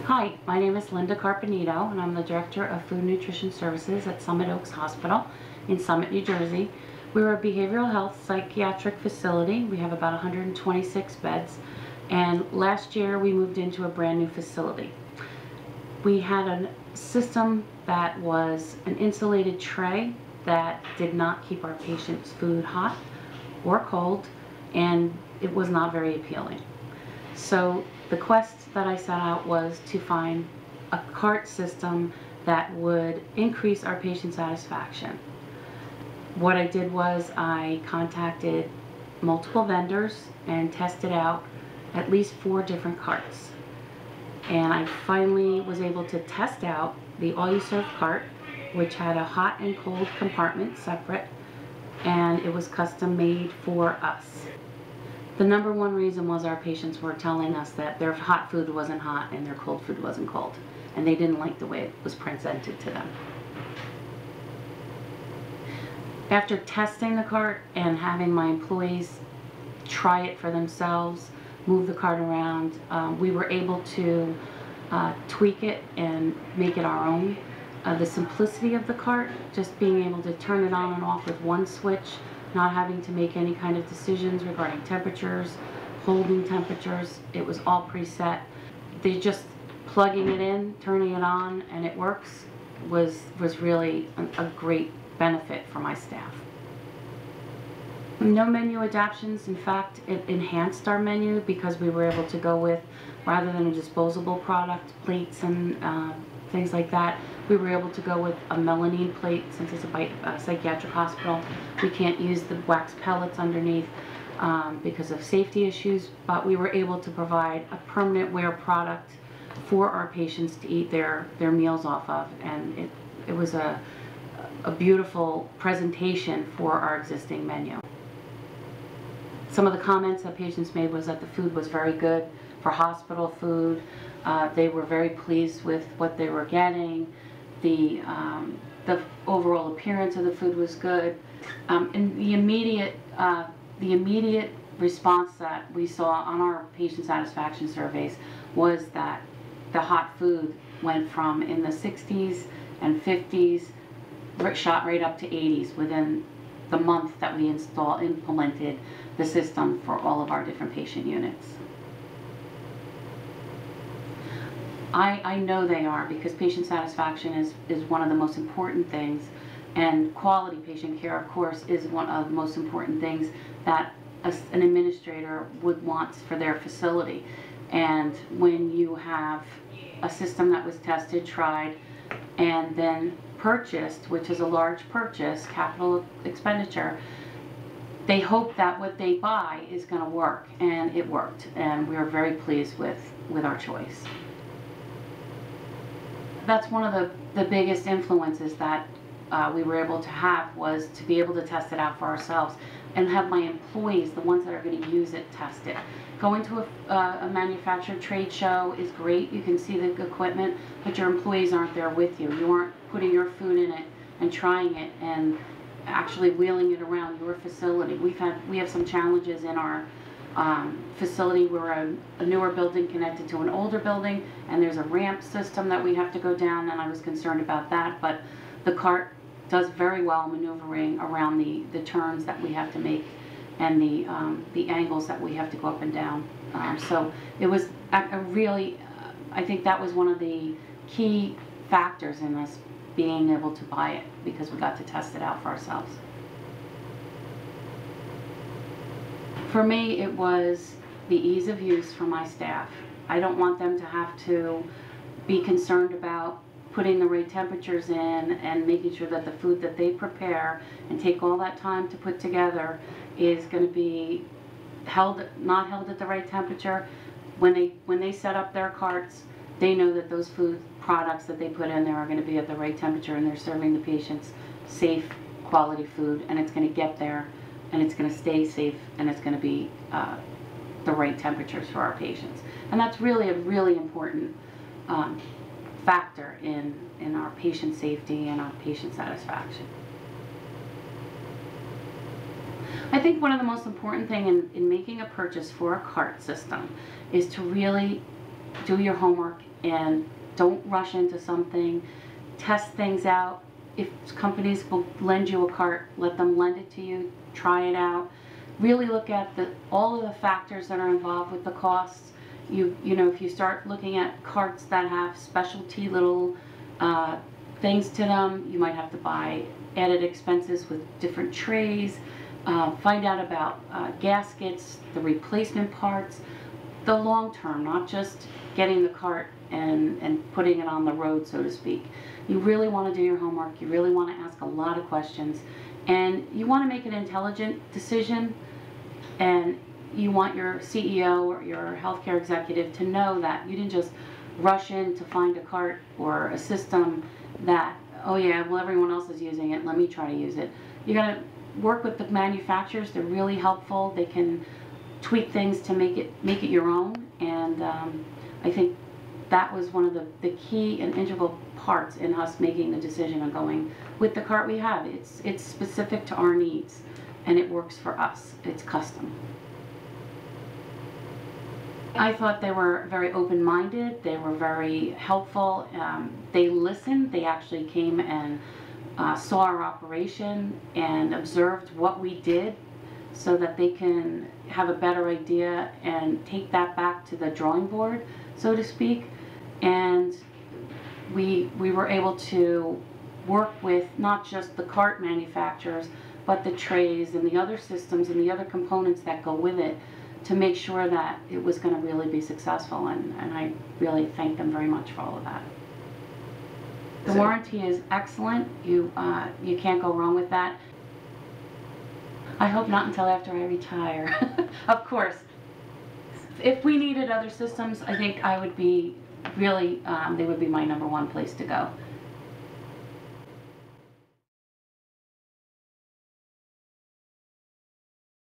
Hi, my name is Linda Carpenito, and I'm the Director of Food Nutrition Services at Summit Oaks Hospital in Summit, New Jersey. We're a behavioral health psychiatric facility. We have about 126 beds, and last year we moved into a brand new facility. We had a system that was an insulated tray that did not keep our patients' food hot or cold, and it was not very appealing. So the quest that I set out was to find a cart system that would increase our patient satisfaction. What I did was I contacted multiple vendors and tested out at least 4 different carts. And I finally was able to test out the Alluserv cart, which had a hot and cold compartment separate, and it was custom made for us. The number one reason was our patients were telling us that their hot food wasn't hot and their cold food wasn't cold, and they didn't like the way it was presented to them. After testing the cart and having my employees try it for themselves, move the cart around, we were able to tweak it and make it our own. The simplicity of the cart, just being able to turn it on and off with one switch, not having to make any kind of decisions regarding temperatures, holding temperatures. It was all preset. They just plugging it in, turning it on, and it works was really a great benefit for my staff. No menu adaptations. In fact, it enhanced our menu because we were able to go with, rather than a disposable product, plates and things like that, we were able to go with a melamine plate. Since it's a psychiatric hospital, we can't use the wax pellets underneath because of safety issues, but we were able to provide a permanent wear product for our patients to eat their meals off of, and it was a beautiful presentation for our existing menu. Some of the comments that patients made was that the food was very good for hospital food. They were very pleased with what they were getting. The overall appearance of the food was good. And the immediate response that we saw on our patient satisfaction surveys was that the hot food went from in the 60s and 50s, shot right up to 80s within the month that we implemented the system for all of our different patient units. I know they are, because patient satisfaction is one of the most important things, and quality patient care, of course, is one of the most important things that an administrator would want for their facility. And when you have a system that was tested, tried, and then purchased, which is a large purchase, capital expenditure, they hope that what they buy is going to work, and it worked, and we were very pleased with our choice. That's one of the biggest influences that we were able to have, was to be able to test it out for ourselves and have my employees, the ones that are going to use it, test it. Going to a manufactured trade show is great. You can see the equipment, but your employees aren't there with you. You aren't putting your food in it and trying it and actually wheeling it around your facility. We have some challenges in our facility. We're a newer building connected to an older building, and there's a ramp system that we have to go down, and I was concerned about that, but the cart does very well maneuvering around the turns that we have to make and the angles that we have to go up and down. So it was I think that was one of the key factors in us being able to buy it, because we got to test it out for ourselves. For me, it was the ease of use for my staff. I don't want them to have to be concerned about putting the right temperatures in and making sure that the food that they prepare and take all that time to put together is going to be not held at the right temperature. When they set up their carts, they know that those food products that they put in there are going to be at the right temperature, and they're serving the patients safe, quality food, and it's going to get there, and it's going to stay safe, and it's going to be the right temperatures for our patients. And that's really a really important factor in our patient safety and our patient satisfaction. I think one of the most important things in making a purchase for a cart system is to really do your homework and don't rush into something. Test things out. If companies will lend you a cart, let them lend it to you, try it out. Really look at all of the factors that are involved with the costs. You know, if you start looking at carts that have specialty little things to them, you might have to buy added expenses with different trays. Find out about gaskets, the replacement parts, the long term, not just getting the cart and putting it on the road, so to speak. You really want to do your homework. You really want to ask a lot of questions, and you want to make an intelligent decision, and you want your CEO or your healthcare executive to know that you didn't just rush in to find a cart or a system that, oh yeah, well everyone else is using it, let me try to use it. You got to work with the manufacturers. They're really helpful. They can tweak things to make it your own, and I think that was one of the key and integral parts in us making the decision on going with the cart we have. It's specific to our needs, and it works for us. It's custom. I thought they were very open-minded. They were very helpful. They listened. They actually came and saw our operation and observed what we did so that they can have a better idea and take that back to the drawing board, so to speak. And we were able to work with not just the cart manufacturers, but the trays and the other systems and the other components that go with it to make sure that it was going to really be successful, and I really thank them very much for all of that. The warranty is excellent. You can't go wrong with that. I hope not until after I retire. Of course. If we needed other systems, I think I would be really, they would be my #1 place to go.